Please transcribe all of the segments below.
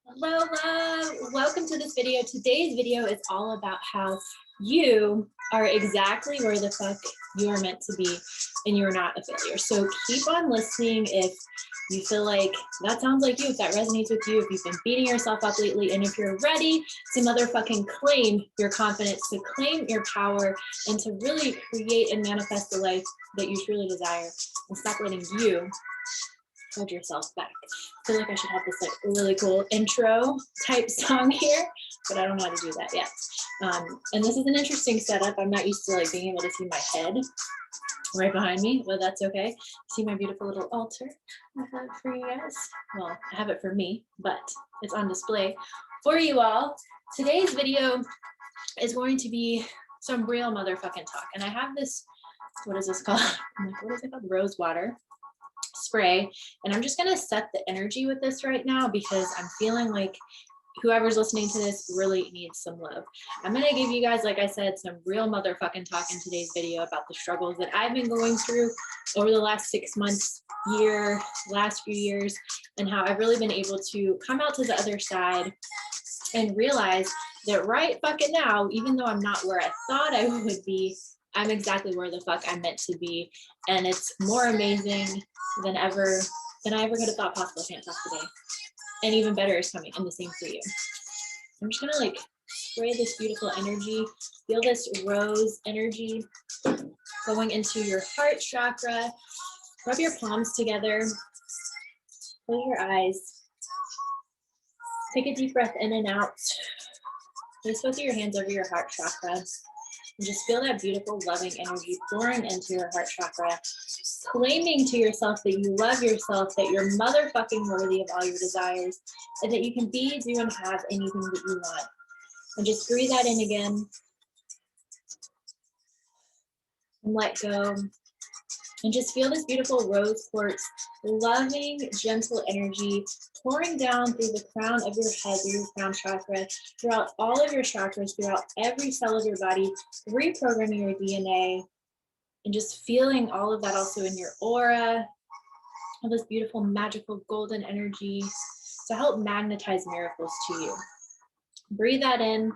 Hello, love. Welcome to this video. Today's video is all about how you are exactly where the fuck you are meant to be and you're not a failure. So keep on listening if you feel like that sounds like you, if that resonates with you, if you've been beating yourself up lately, and if you're ready to motherfucking claim your confidence, to claim your power, and to really create and manifest the life that you truly desire, and stop letting you hold yourself back. I feel like I should have this like really cool intro type song here, but I don't know how to do that yet. And this is an interesting setup. I'm not used to like being able to see my head right behind me, but that's okay. See my beautiful little altar I have for you guys. Well, I have it for me, but it's on display for you all. Today's video is going to be some real motherfucking talk. And I have this, what is this called? I'm like, what is it called? Rose water spray, and I'm just going to set the energy with this right now because I'm feeling like whoever's listening to this really needs some love. I'm going to give you guys, like I said, some real motherfucking talk in today's video about the struggles that I've been going through over the last 6 months, year, last few years, and how I've really been able to come out to the other side and realize that right fucking now, even though I'm not where I thought I would be, I'm exactly where the fuck I'm meant to be. And it's more amazing than I ever could have thought possible. I can't talk today. And even better is coming, and the same for you. I'm just gonna like spray this beautiful energy. Feel this rose energy going into your heart chakra. Rub your palms together. Close your eyes. Take a deep breath in and out. Place both of your hands over your heart chakra. And just feel that beautiful, loving energy pouring into your heart chakra, claiming to yourself that you love yourself, that you're motherfucking worthy of all your desires, and that you can be, do, and have anything that you want. And just breathe that in again. And let go. And just feel this beautiful rose quartz, loving, gentle energy pouring down through the crown of your head, through your crown chakra, throughout all of your chakras, throughout every cell of your body, reprogramming your DNA, and just feeling all of that also in your aura, all this beautiful, magical, golden energy to help magnetize miracles to you. Breathe that in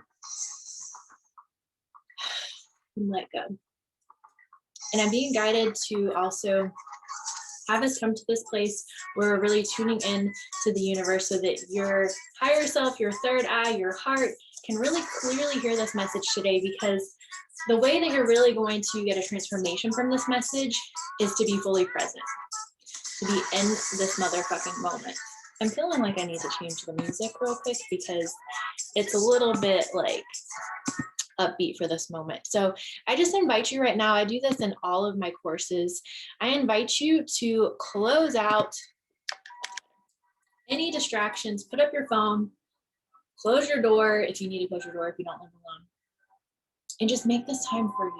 and let go. And I'm being guided to also have us come to this place where we're really tuning in to the universe so that your higher self, your third eye, your heart can really clearly hear this message today, because the way that you're really going to get a transformation from this message is to be fully present, to be in this motherfucking moment. I'm feeling like I need to change the music real quick because it's a little bit like upbeat for this moment. So I just invite you right now, I do this in all of my courses, I invite you to close out any distractions, put up your phone, close your door if you need to close your door if you don't live alone, and just make this time for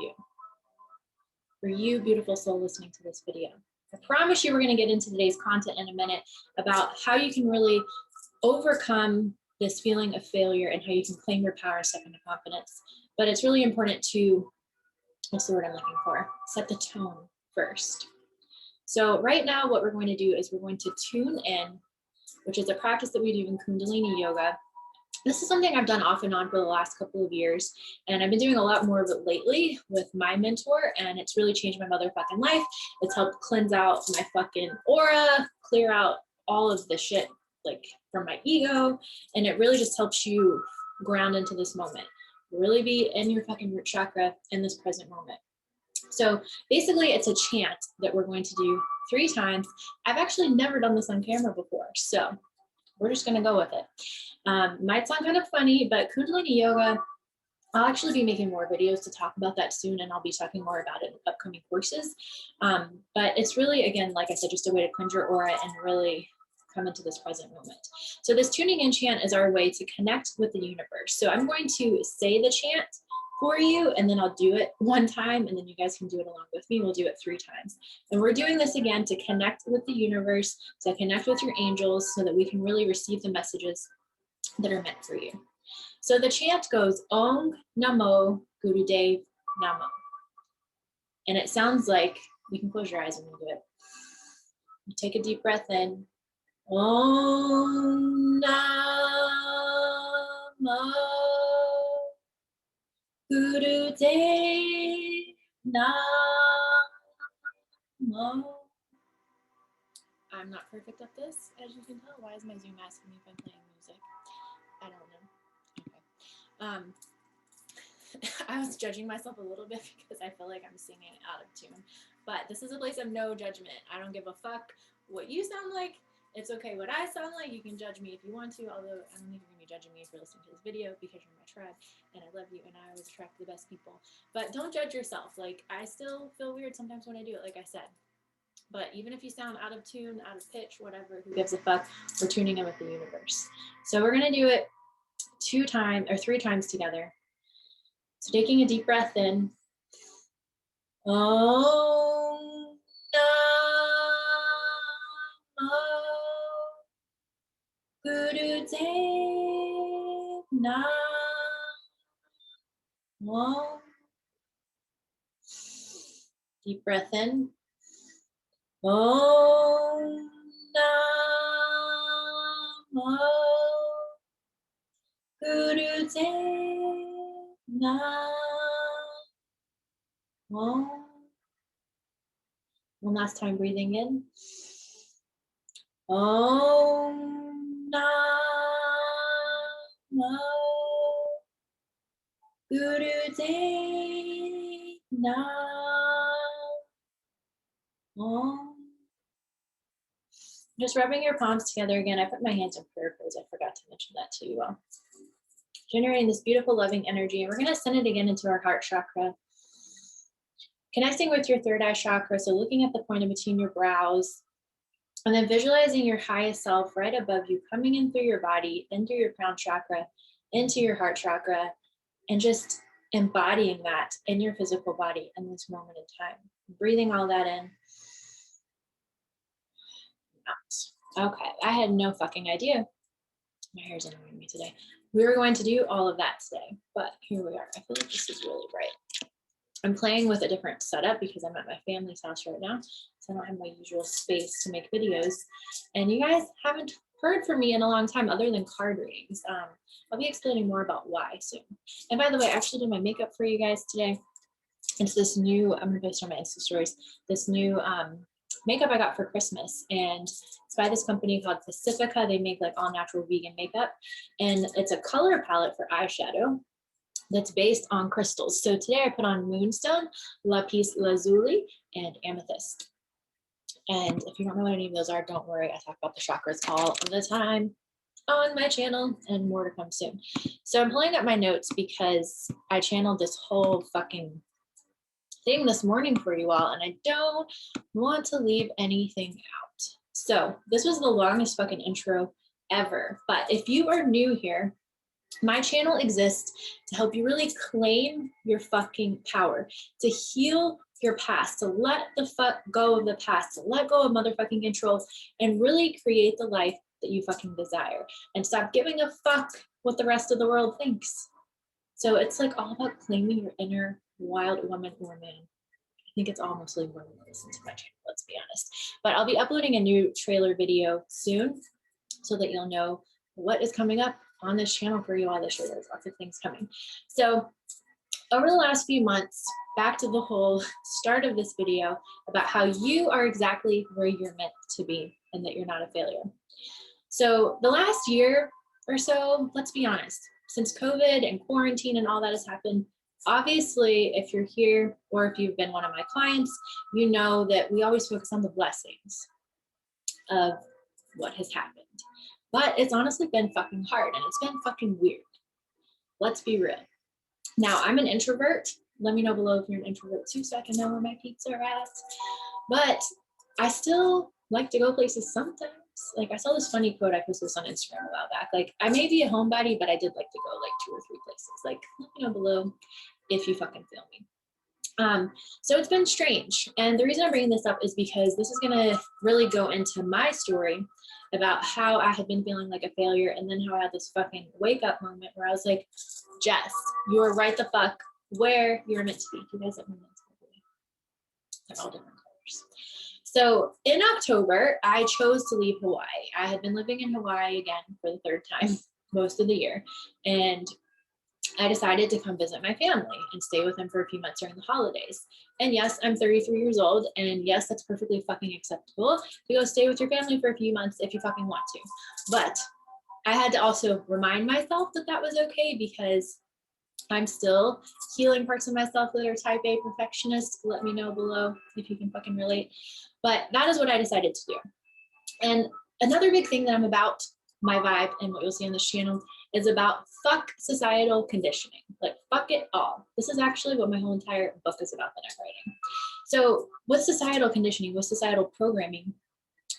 you, beautiful soul listening to this video. I promise you we're going to get into today's content in a minute about how you can really overcome this feeling of failure and how you can claim your power and step into confidence. But it's really important to, what's the word I'm looking for? Set the tone first. So right now what we're going to do is we're going to tune in, which is a practice that we do in Kundalini yoga. This is something I've done off and on for the last couple of years, and I've been doing a lot more of it lately with my mentor, and it's really changed my motherfucking life. It's helped cleanse out my fucking aura, clear out all of the shit like from my ego, and it really just helps you ground into this moment, really be in your fucking root chakra in this present moment. So basically it's a chant that we're going to do 3 times. I've actually never done this on camera before, so we're just going to go with it. Might sound kind of funny, but Kundalini yoga, I'll actually be making more videos to talk about that soon, and I'll be talking more about it in upcoming courses. But it's really, again, like I said, just a way to cleanse your aura and really come into this present moment. So this tuning in chant is our way to connect with the universe. So I'm going to say the chant for you, and then I'll do it 1 time, and then you guys can do it along with me. We'll do it 3 times. And we're doing this again to connect with the universe, to connect with your angels so that we can really receive the messages that are meant for you. So the chant goes Om Namo Gurudev Namo. And it sounds like, you can close your eyes when you do it. You take a deep breath in. Om Namo Guru De Namo. I'm not perfect at this, as you can tell. Why is my Zoom asking me if I'm playing music? I don't know. Okay. I was judging myself a little bit because I feel like I'm singing out of tune. But this is a place of no judgment. I don't give a fuck what you sound like. It's okay what I sound like. You can judge me if you want to, although I don't think you're going to be judging me if you're listening to this video because you're my tribe and I love you and I always attract the best people. But don't judge yourself. Like, I still feel weird sometimes when I do it, like I said. But even if you sound out of tune, out of pitch, whatever, who gives a fuck? We're tuning in with the universe. So we're going to do it 3 times together. So taking a deep breath in. Om Namo Guru De Namo. Deep breath in. Om Namo Guru De Namo. One last time, breathing in. Om Namo Guru De Namo. Just rubbing your palms together again. I put my hands in prayer pose. I forgot to mention that to you all. Generating this beautiful, loving energy. And we're going to send it again into our heart chakra. Connecting with your third eye chakra. So looking at the point in between your brows. And then visualizing your highest self right above you, coming in through your body, into your crown chakra, into your heart chakra, and just embodying that in your physical body in this moment in time. Breathing all that in. Out. Okay, I had no fucking idea. My hair's annoying me today. We were going to do all of that today, but here we are. I feel like this is really bright. I'm playing with a different setup because I'm at my family's house right now, so I don't have my usual space to make videos. And you guys haven't heard from me in a long time other than card readings. I'll be explaining more about why soon. And by the way, I actually did my makeup for you guys today. It's this new, I'm gonna post on my Insta stories, this new makeup I got for Christmas, and it's by this company called Pacifica. They make like all natural vegan makeup, and it's a color palette for eyeshadow that's based on crystals. So today I put on moonstone, lapis lazuli, and amethyst. And if you don't know what any of those are, don't worry, I talk about the chakras all the time on my channel, and more to come soon. So I'm pulling up my notes because I channeled this whole fucking thing this morning for you all, and I don't want to leave anything out. So this was the longest fucking intro ever, but if you are new here, my channel exists to help you really claim your fucking power, to heal your past, to let the fuck go of the past, to let go of motherfucking control, and really create the life that you fucking desire, and stop giving a fuck what the rest of the world thinks. So it's like all about claiming your inner wild woman or man. I think it's all mostly women that listen to my channel, let's be honest. But I'll be uploading a new trailer video soon so that you'll know what is coming up on this channel for you all this year. There's lots of things coming. So over the last few months, back to the whole start of this video about how you are exactly where you're meant to be and that you're not a failure. So the last year or so, let's be honest, since COVID and quarantine and all that has happened, obviously, if you're here or if you've been one of my clients, you know that we always focus on the blessings of what has happened. But it's honestly been fucking hard and it's been fucking weird. Let's be real. Now, I'm an introvert. Let me know below if you're an introvert too so I can know where my peeps are at. But I still like to go places sometimes. Like I saw this funny quote, I posted this on Instagram a while back. Like I may be a homebody, but I did like to go like 2 or 3 places. Like let me know below if you fucking feel me. So it's been strange. And the reason I'm bringing this up is because this is gonna really go into my story about how I had been feeling like a failure, and then how I had this fucking wake up moment where I was like, Jess, you are right the fuck where you're meant to be. You guys have my notes, they're all different colors. So in October, I chose to leave Hawaii. I had been living in Hawaii again for the 3rd time most of the year. And I decided to come visit my family and stay with them for a few months during the holidays. And yes, I'm 33 years old. And yes, that's perfectly fucking acceptable to go stay with your family for a few months if you fucking want to. But I had to also remind myself that that was okay, because I'm still healing parts of myself that are type A perfectionist. Let me know below if you can fucking relate. But that is what I decided to do. And another big thing that I'm about, my vibe, and what you'll see on this channel, is about fuck societal conditioning. Like, fuck it all. This is actually what my whole entire book is about that I'm writing. So with societal conditioning, with societal programming,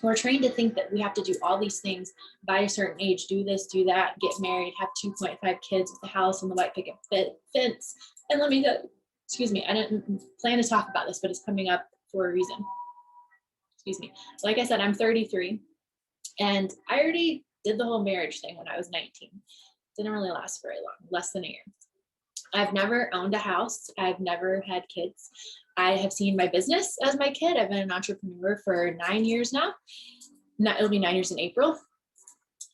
we're trained to think that we have to do all these things by a certain age, do this, do that, get married, have 2.5 kids with the house and the white picket fence. And let me go, excuse me, I didn't plan to talk about this, but it's coming up for a reason. Excuse me. Like I said, I'm 33, and I already did the whole marriage thing when I was 19. Didn't really last very long, less than a year. I've never owned a house. I've never had kids. I have seen my business as my kid. I've been an entrepreneur for 9 years now. It'll be 9 years in April.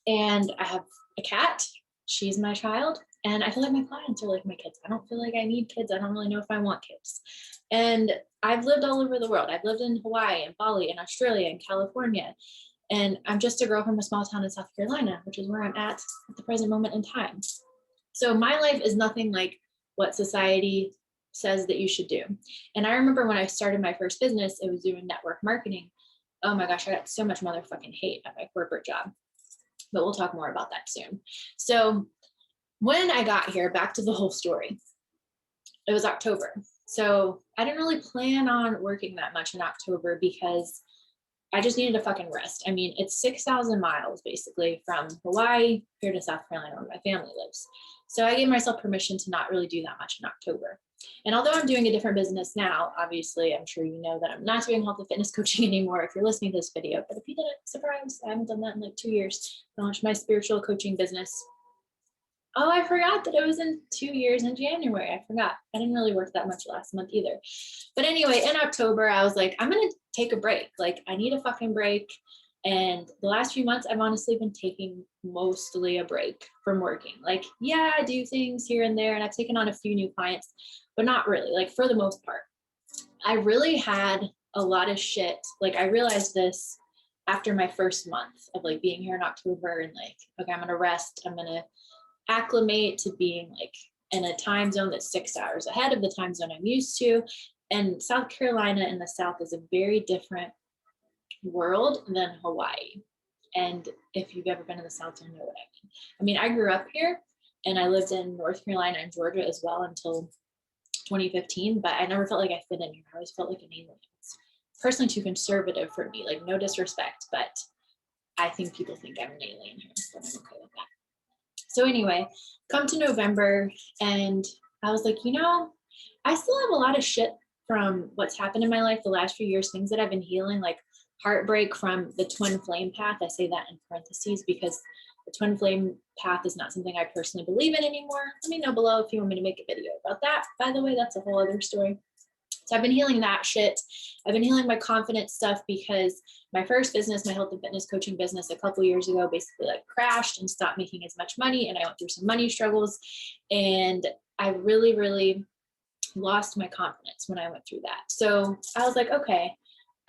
And I have a cat. She's my child. And I feel like my clients are like my kids. I don't feel like I need kids. I don't really know if I want kids. And I've lived all over the world. I've lived in Hawaii and Bali and Australia and California. And I'm just a girl from a small town in South Carolina, which is where I'm at the present moment in time. So my life is nothing like what society says that you should do. And I remember when I started my first business, it was doing network marketing. Oh my gosh, I got so much motherfucking hate at my corporate job, but we'll talk more about that soon. So when I got here, back to the whole story, it was October. So I didn't really plan on working that much in October because I just needed a fucking rest. I mean, it's 6,000 miles basically from Hawaii here to South Carolina where my family lives. So I gave myself permission to not really do that much in October. And although I'm doing a different business now, obviously, I'm sure you know that I'm not doing health and fitness coaching anymore if you're listening to this video. But if you didn't, surprise, I haven't done that in like 2 years. I launched my spiritual coaching business. Oh, I forgot that it was in 2 years in January. I forgot. I didn't really work that much last month either. But anyway, in October, I was like, I'm going to take a break. Like, I need a fucking break. And the last few months, I've honestly been taking mostly a break from working. Like, yeah, I do things here and there, and I've taken on a few new clients, but not really, like for the most part. I really had a lot of shit. Like, I realized this after my first month of like being here in October and like, okay, I'm going to rest. I'm going to acclimate to being like in a time zone that's 6 hours ahead of the time zone I'm used to. And South Carolina in the South is a very different world than Hawaii. And if you've ever been in the South, you'll know what I mean. I mean, I grew up here and I lived in North Carolina and Georgia as well until 2015, but I never felt like I fit in here. I always felt like an alien. It's personally too conservative for me, like no disrespect, but I think people think I'm an alien here, but I'm okay with that. So anyway, come to November and I was like, you know, I still have a lot of shit from what's happened in my life the last few years, things that I've been healing, like heartbreak from the twin flame path. I say that in parentheses because the twin flame path is not something I personally believe in anymore. Let me know below if you want me to make a video about that. By the way, that's a whole other story. So I've been healing that shit. I've been healing my confidence stuff because my first business, my health and fitness coaching business a couple years ago, basically like crashed and stopped making as much money. And I went through some money struggles and I really, really lost my confidence when I went through that. So I was like, okay,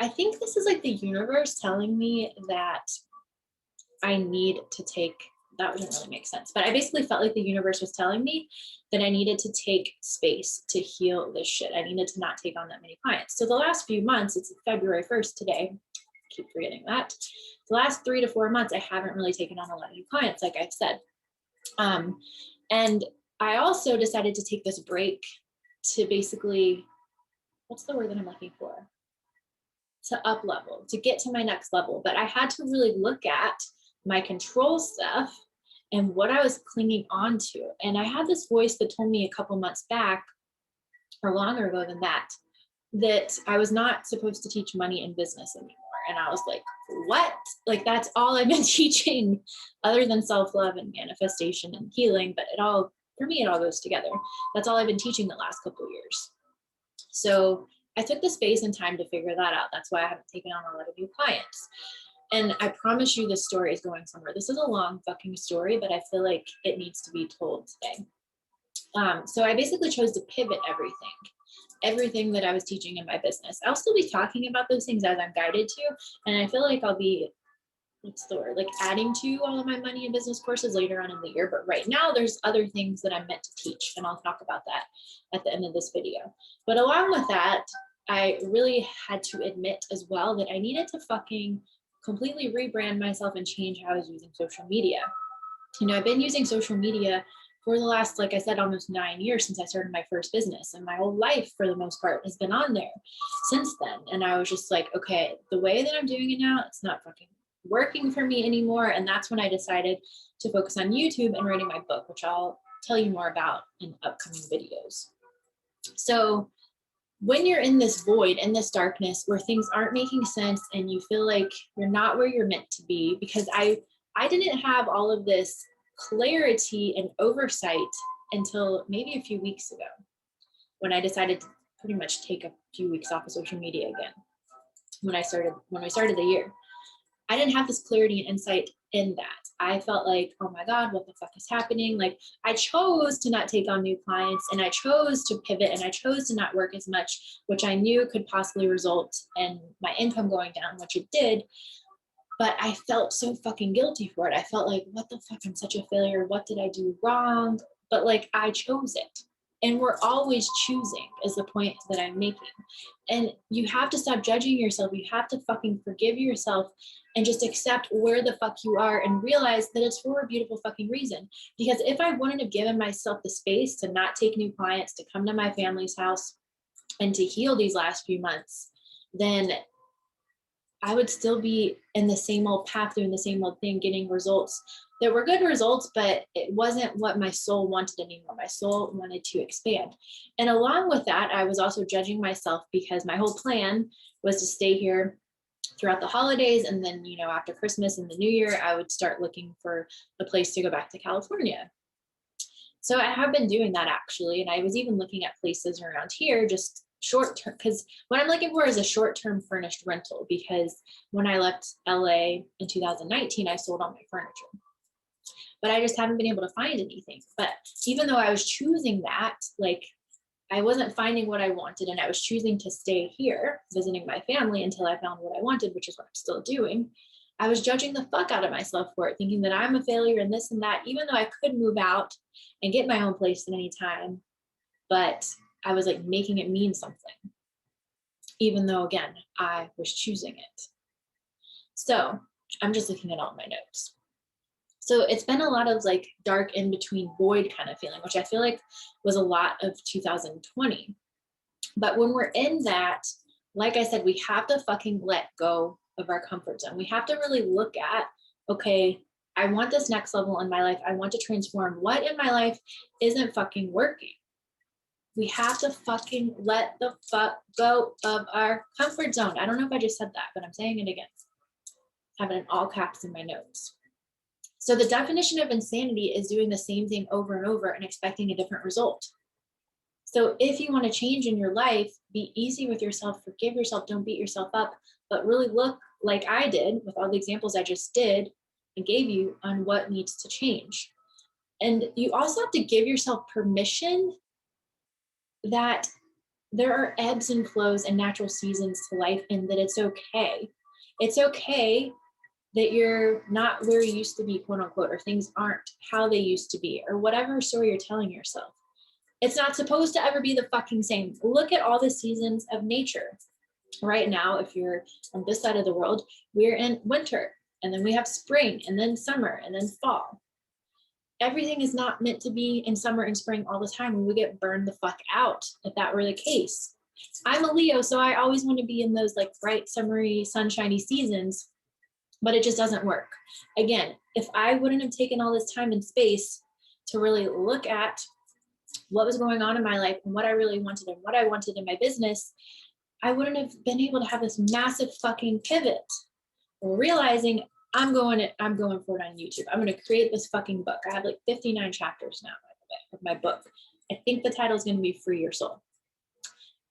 I think this is like the universe telling me that I need to take, that wouldn't really make sense, but I basically felt like the universe was telling me that I needed to take space to heal this shit. I needed to not take on that many clients. So the last few months, it's February 1st today, I keep forgetting that. The last 3 to 4 months, I haven't really taken on a lot of new clients, like I've said. And I also decided to take this break to basically, what's the word that I'm looking for? To up level, to get to my next level. But I had to really look at my control stuff and what I was clinging on to. And I had this voice that told me a couple months back, or longer ago than that, that I was not supposed to teach money in business anymore. And I was like, what? Like, that's all I've been teaching other than self-love and manifestation and healing. But it all, for me, it all goes together. That's all I've been teaching the last couple of years. So I took the space and time to figure that out. That's why I haven't taken on a lot of new clients. And I promise you this story is going somewhere. This is a long fucking story, but I feel like it needs to be told today. So I basically chose to pivot everything that I was teaching in my business. I'll still be talking about those things as I'm guided to, and I feel like I'll be, what's the word, like adding to all of my money and business courses later on in the year. But right now there's other things that I'm meant to teach, and I'll talk about that at the end of this video. But along with that, I really had to admit as well that I needed to fucking completely rebrand myself and change how I was using social media. You know, I've been using social media for the last, like I said, almost 9 years since I started my first business, and my whole life for the most part has been on there since then. And I was just like, okay, the way that I'm doing it now, it's not fucking working for me anymore. And that's when I decided to focus on YouTube and writing my book, which I'll tell you more about in upcoming videos. So when you're in this void, in this darkness where things aren't making sense and you feel like you're not where you're meant to be, because I didn't have all of this clarity and oversight until maybe a few weeks ago, when I decided to pretty much take a few weeks off of social media again. When we started the year, I didn't have this clarity and insight in that. I felt like, oh my God, what the fuck is happening? Like, I chose to not take on new clients, and I chose to pivot, and I chose to not work as much, which I knew could possibly result in my income going down, which it did. But I felt so fucking guilty for it. I felt like, what the fuck, I'm such a failure. What did I do wrong? But like, I chose it. And we're always choosing, is the point that I'm making. And you have to stop judging yourself. You have to fucking forgive yourself and just accept where the fuck you are and realize that it's for a beautiful fucking reason. Because if I wouldn't have given myself the space to not take new clients, to come to my family's house and to heal these last few months, then I would still be in the same old path, doing the same old thing, getting results that were good results, but it wasn't what my soul wanted anymore. My soul wanted to expand. And along with that, I was also judging myself, because my whole plan was to stay here throughout the holidays. And then, you know, after Christmas and the New Year, I would start looking for a place to go back to California. So I have been doing that actually. And I was even looking at places around here, just short term, because what I'm looking for is a short-term furnished rental, because when I left LA in 2019, I sold all my furniture, but I just haven't been able to find anything. But even though I was choosing that, like, I wasn't finding what I wanted, and I was choosing to stay here visiting my family until I found what I wanted, which is what I'm still doing. I was judging the fuck out of myself for it, thinking that I'm a failure and this and that, even though I could move out and get my own place at any time. But I was like making it mean something, even though, again, I was choosing it. So I'm just looking at all my notes. So it's been a lot of like dark in between void kind of feeling, which I feel like was a lot of 2020. But when we're in that, like I said, we have to fucking let go of our comfort zone. We have to really look at, okay, I want this next level in my life. I want to transform. What in my life isn't fucking working? We have to fucking let the fuck go of our comfort zone. I don't know if I just said that, but I'm saying it again. I have it in all caps in my notes. So the definition of insanity is doing the same thing over and over and expecting a different result. So if you want to change in your life, be easy with yourself, forgive yourself, don't beat yourself up, but really look like I did with all the examples I just did and gave you on what needs to change. And you also have to give yourself permission that there are ebbs and flows and natural seasons to life, and that it's okay. It's okay that you're not where you used to be, quote unquote, or things aren't how they used to be, or whatever story you're telling yourself. It's not supposed to ever be the fucking same. Look at all the seasons of nature. Right now, if you're on this side of the world, we're in winter, and then we have spring, and then summer, and then fall. Everything is not meant to be in summer and spring all the time. We would get burned the fuck out if that were the case. I'm a Leo, so I always want to be in those like bright, summery, sunshiny seasons, but it just doesn't work. Again, if I wouldn't have taken all this time and space to really look at what was going on in my life and what I really wanted and what I wanted in my business, I wouldn't have been able to have this massive fucking pivot. Realizing I'm going for it on YouTube. I'm going to create this fucking book. I have like 59 chapters now, by the way, of my book. I think the title is going to be Free Your Soul.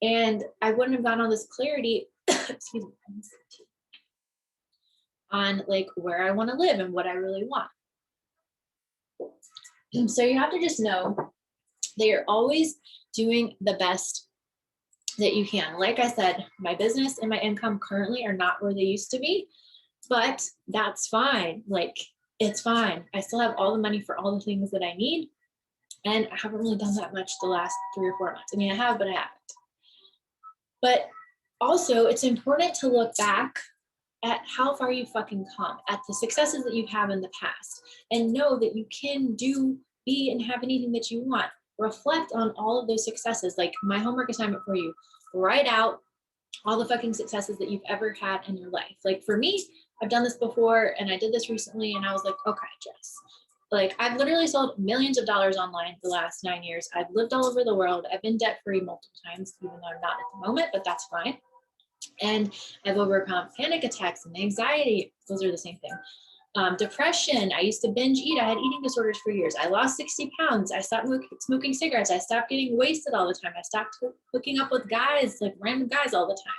And I wouldn't have gotten all this clarity, excuse me, on like where I want to live and what I really want. So you have to just know that you're always doing the best that you can. Like I said, my business and my income currently are not where they used to be, but that's fine. Like, it's fine. I still have all the money for all the things that I need. And I haven't really done that much the last 3 or 4 months. I mean, I have, but I haven't. But also, it's important to look back at how far you fucking come, at the successes that you've had in the past, and know that you can do, be, and have anything that you want. Reflect on all of those successes. Like, my homework assignment for you, write out all the fucking successes that you've ever had in your life. Like, for me, I've done this before, and I did this recently, and I was like, okay, Jess, like, I've literally sold millions of dollars online the last 9 years. I've lived all over the world. I've been debt-free multiple times, even though I'm not at the moment, but that's fine. And I've overcome panic attacks and anxiety. Those are the same thing. Depression. I used to binge eat. I had eating disorders for years. I lost 60 pounds. I stopped smoking cigarettes. I stopped getting wasted all the time. I stopped hooking up with guys, like random guys all the time.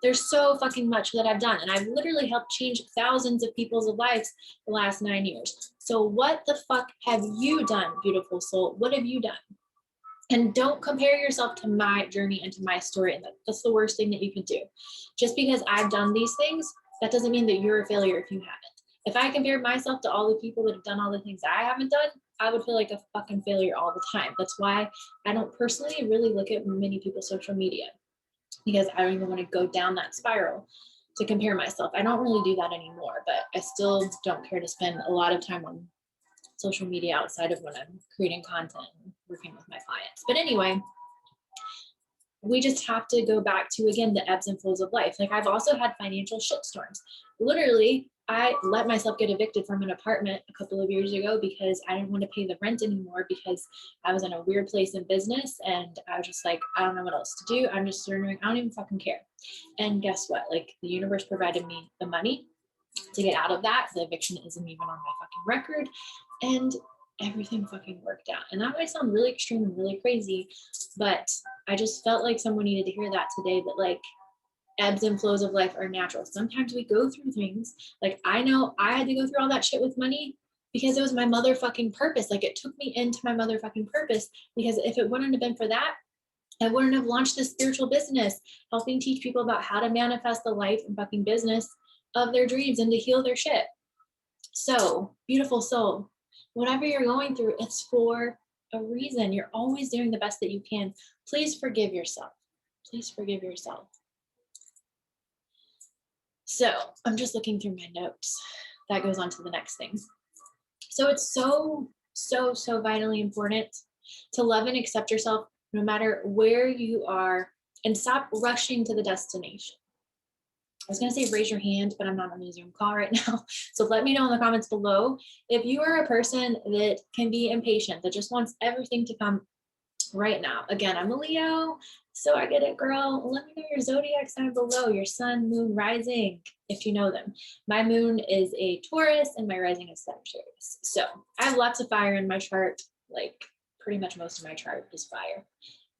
There's so fucking much that I've done. And I've literally helped change thousands of people's lives the last 9 years. So what the fuck have you done, beautiful soul? What have you done? And don't compare yourself to my journey and to my story. And that's the worst thing that you can do. Just because I've done these things, that doesn't mean that you're a failure if you haven't. If I compared myself to all the people that have done all the things I haven't done, I would feel like a fucking failure all the time. That's why I don't personally really look at many people's social media, because I don't even want to go down that spiral to compare myself. I don't really do that anymore, but I still don't care to spend a lot of time on social media outside of when I'm creating content and working with my clients. But anyway, we just have to go back to, again, the ebbs and flows of life. Like, I've also had financial shitstorms. Literally, I let myself get evicted from an apartment a couple of years ago because I didn't want to pay the rent anymore, because I was in a weird place in business and I was just like, I don't know what else to do. I'm just surrendering. I don't even fucking care. And guess what? Like, the universe provided me the money to get out of that. The eviction isn't even on my fucking record. And everything fucking worked out. And that might sound really extreme and really crazy, but I just felt like someone needed to hear that today, that like, ebbs and flows of life are natural. Sometimes we go through things. Like, I know I had to go through all that shit with money because it was my motherfucking purpose. Like, it took me into my motherfucking purpose, because if it wouldn't have been for that, I wouldn't have launched this spiritual business, helping teach people about how to manifest the life and fucking business of their dreams and to heal their shit. So, beautiful soul, whatever you're going through, it's for a reason. You're always doing the best that you can. Please forgive yourself. Please forgive yourself. So I'm just looking through my notes. That goes on to the next thing. So it's so vitally important to love and accept yourself no matter where you are, and stop rushing to the destination. I was going to say raise your hand, but I'm not on a Zoom call right now. So let me know in the comments below if you are a person that can be impatient, that just wants everything to come right now. Again, I'm a Leo, so I get it, girl. Let me know your zodiac sign below, your sun, moon, rising, if you know them. My moon is a Taurus and my rising is Sagittarius. So I have lots of fire in my chart. Like, pretty much most of my chart is fire.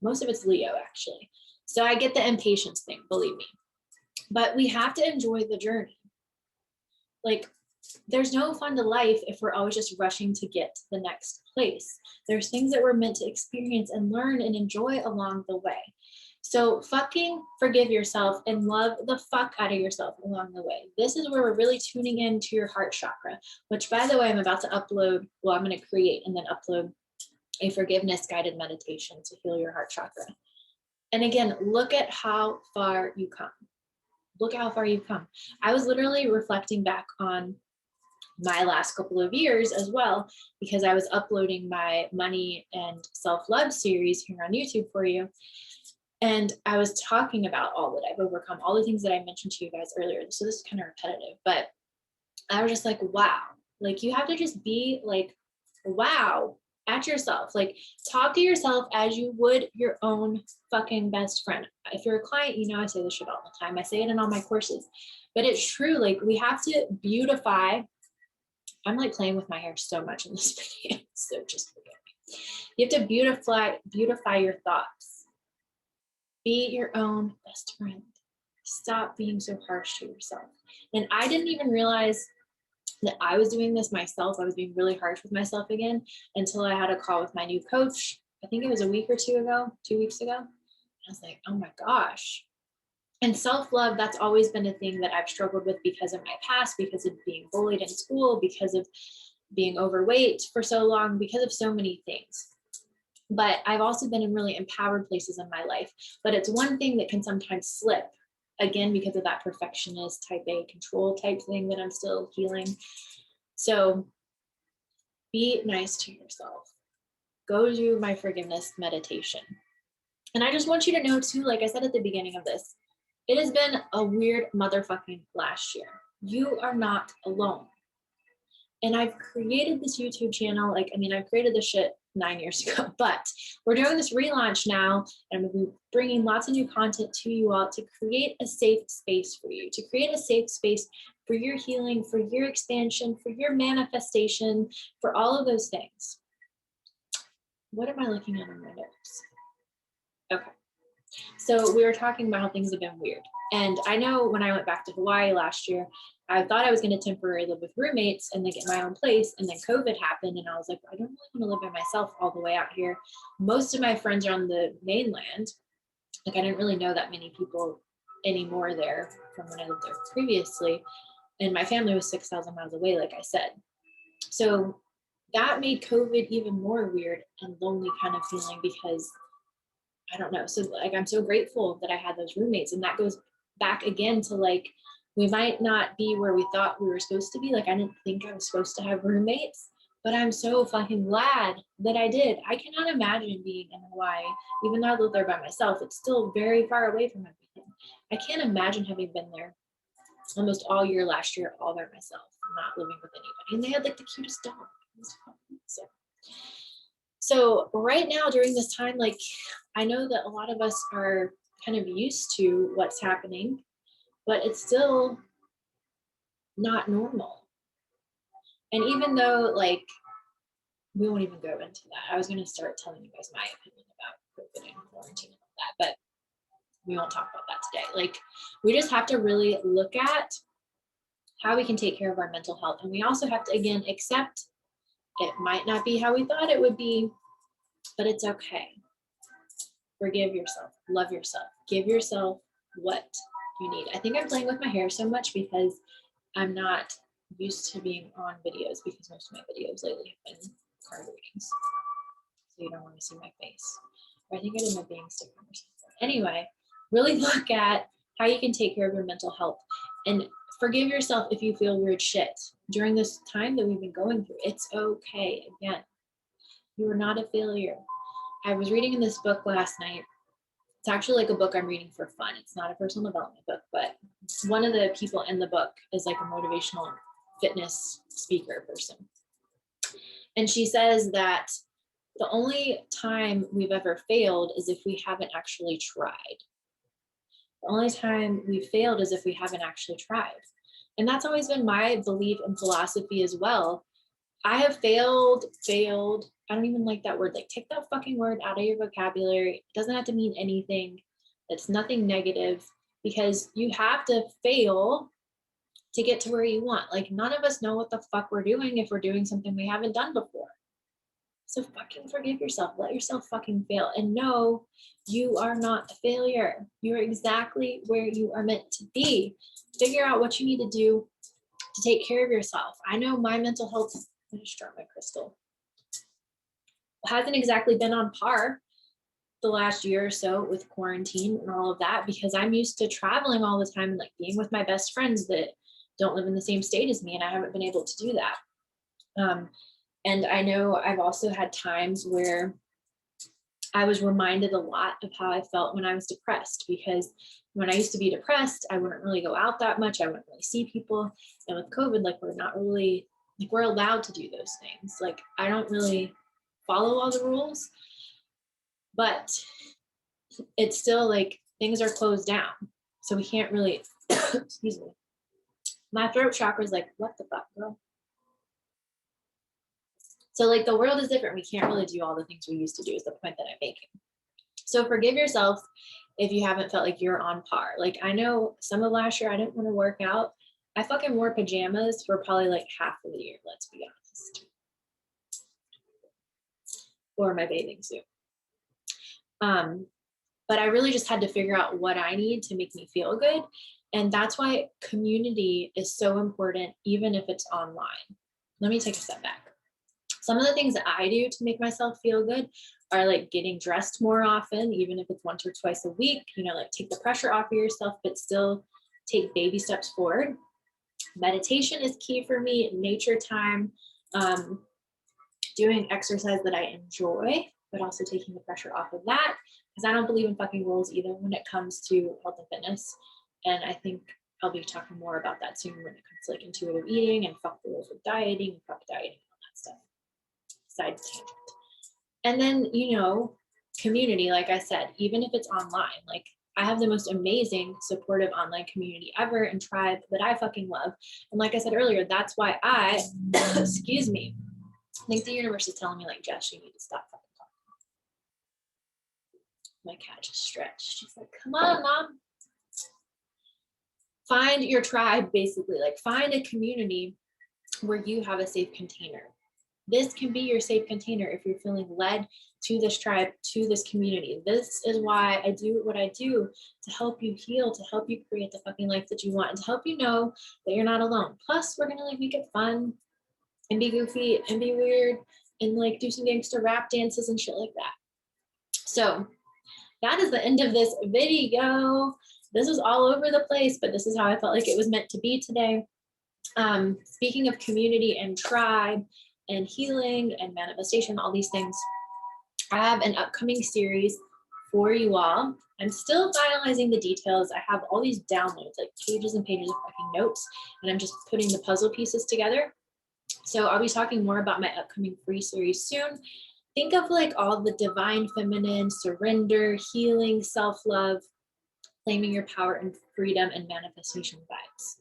Most of it's Leo, actually. So I get the impatience thing, believe me. But we have to enjoy the journey. Like, there's no fun to life if we're always just rushing to get to the next place. There's things that we're meant to experience and learn and enjoy along the way. So fucking forgive yourself and love the fuck out of yourself along the way. This is where we're really tuning into your heart chakra, which, by the way, I'm about to upload. Well, I'm going to create and then upload a forgiveness guided meditation to heal your heart chakra. And again, look at how far you come. Look how far you've come. I was literally reflecting back on my last couple of years as well, because I was uploading my money and self-love series here on YouTube for you. And I was talking about all that I've overcome, all the things that I mentioned to you guys earlier. So this is kind of repetitive, but I was just like, wow, like, you have to just be like, wow, at yourself. Like, talk to yourself as you would your own fucking best friend. If you're a client, you know I say this shit all the time. I say it in all my courses, but it's true. Like, we have to beautify. I'm like playing with my hair so much in this video, so just forgive me. You have to beautify your thoughts. Be your own best friend. Stop being so harsh to yourself. And I didn't even realize that I was doing this myself. I was being really harsh with myself again until I had a call with my new coach I think it was a week or 2 weeks ago. I was like, oh my gosh. And self-love, that's always been a thing that I've struggled with because of my past, because of being bullied in school, because of being overweight for so long, because of so many things. But I've also been in really empowered places in my life. But it's one thing that can sometimes slip, again, because of that perfectionist type A control type thing that I'm still healing. So be nice to yourself. Go do my forgiveness meditation. And I just want you to know too, like I said at the beginning of this, it has been a weird motherfucking last year. You are not alone. And I've created this YouTube channel. Like, I mean, I've created this shit 9 years ago, but we're doing this relaunch now. And I'm going to be bringing lots of new content to you all to create a safe space for you, to create a safe space for your healing, for your expansion, for your manifestation, for all of those things. What am I looking at in my notes? Okay. So we were talking about how things have been weird. And I know when I went back to Hawaii last year, I thought I was going to temporarily live with roommates and then get my own place. And then COVID happened. And I was like, I don't really want to live by myself all the way out here. Most of my friends are on the mainland. Like I didn't really know that many people anymore there from when I lived there previously. And my family was 6,000 miles away, like I said. So that made COVID even more weird and lonely kind of feeling because I don't know. So like, I'm so grateful that I had those roommates, and that goes back again to like, we might not be where we thought we were supposed to be. Like, I didn't think I was supposed to have roommates, but I'm so fucking glad that I did. I cannot imagine being in Hawaii, even though I live there by myself. It's still very far away from everything. I can't imagine having been there almost all year last year, all by myself, not living with anybody. And they had like the cutest dog. It was fun. So right now during this time, like I know that a lot of us are kind of used to what's happening, but it's still not normal. And even though like, we won't even go into that. I was going to start telling you guys my opinion about COVID and quarantine and all that, but we won't talk about that today. Like we just have to really look at how we can take care of our mental health. And we also have to, again, accept it might not be how we thought it would be, but it's okay. Forgive yourself, love yourself, give yourself what you need. I think I'm playing with my hair so much because I'm not used to being on videos, because most of my videos lately have been card readings. So you don't want to see my face. Or I think I did my bangs sticker or something. Anyway, really look at how you can take care of your mental health and forgive yourself if you feel weird shit during this time that we've been going through. It's okay. Again, you are not a failure. I was reading in this book last night. It's actually like a book I'm reading for fun. It's not a personal development book, but one of the people in the book is like a motivational fitness speaker person. And she says that the only time we've ever failed is if we haven't actually tried. The only time we failed is if we haven't actually tried. And that's always been my belief and philosophy as well. I have failed. I don't even like that word. Like, take that fucking word out of your vocabulary. It doesn't have to mean anything. It's nothing negative, because you have to fail to get to where you want. Like, none of us know what the fuck we're doing if we're doing something we haven't done before. So fucking forgive yourself. Let yourself fucking fail. And no, you are not a failure. You're exactly where you are meant to be. Figure out what you need to do to take care of yourself. I know my mental health, I just dropped my crystal, hasn't exactly been on par the last year or so with quarantine and all of that, because I'm used to traveling all the time and like being with my best friends that don't live in the same state as me, and I haven't been able to do that. And I know I've also had times where I was reminded a lot of how I felt when I was depressed, because when I used to be depressed, I wouldn't really go out that much. I wouldn't really see people. And with COVID, like we're not really, like we're allowed to do those things. Like I don't really follow all the rules, but it's still like things are closed down. So we can't really, excuse me. My throat chakra is like, what the fuck, girl? So like the world is different. We can't really do all the things we used to do, is the point that I'm making. So forgive yourself if you haven't felt like you're on par. Like I know some of last year I didn't want to work out. I fucking wore pajamas for probably like half of the year, let's be honest. Or my bathing suit. But I really just had to figure out what I need to make me feel good. And that's why community is so important, even if it's online. Let me take a step back. Some of the things that I do to make myself feel good are like getting dressed more often, even if it's once or twice a week, you know, like take the pressure off of yourself, but still take baby steps forward. Meditation is key for me, nature time, doing exercise that I enjoy, but also taking the pressure off of that, because I don't believe in fucking rules either when it comes to health and fitness. And I think I'll be talking more about that soon when it comes to like intuitive eating and fuck the rules of dieting and fuck dieting and all that stuff. Side tangent. And then, you know, community, like I said, even if it's online, like I have the most amazing supportive online community ever and tribe that I fucking love. And like I said earlier, that's why I, excuse me, I think the universe is telling me like, Jess, you need to stop fucking talking. My cat just stretched. She's like, come on, mom. Find your tribe, basically, like find a community where you have a safe container. This can be your safe container if you're feeling led to this tribe, to this community. This is why I do what I do, to help you heal, to help you create the fucking life that you want, and to help you know that you're not alone. Plus, we're gonna like make it fun and be goofy and be weird and like do some gangster rap dances and shit like that. So that is the end of this video. This is all over the place, but this is how I felt like it was meant to be today. Speaking of community and tribe and healing and manifestation, all these things, I have an upcoming series for you all. I'm still finalizing the details. I have all these downloads, like pages and pages of fucking notes, and I'm just putting the puzzle pieces together. So I'll be talking more about my upcoming free series soon. Think of like all the divine feminine, surrender, healing, self-love, claiming your power and freedom and manifestation vibes.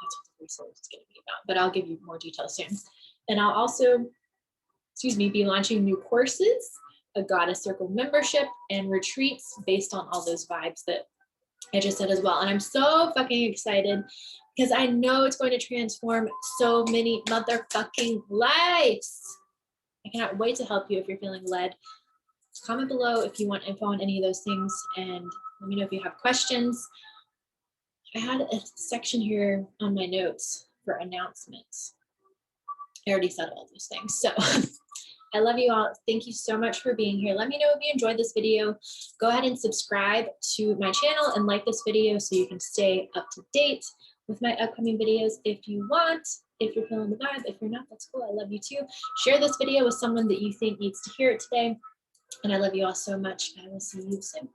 That's what the free series is going to be about, but I'll give you more details soon. And I'll also, be launching new courses, a Goddess Circle membership, and retreats based on all those vibes that I just said as well. And I'm so fucking excited because I know it's going to transform so many motherfucking lives. I cannot wait to help you if you're feeling led. Comment below if you want info on any of those things, and let me know if you have questions. I had a section here on my notes for announcements. I already said all those things. So I love you all. Thank you so much for being here. Let me know if you enjoyed this video. Go ahead and subscribe to my channel and like this video so you can stay up to date with my upcoming videos if you want. If you're feeling the vibe, if you're not, that's cool. I love you too. Share this video with someone that you think needs to hear it today. And I love you all so much. I will see you soon.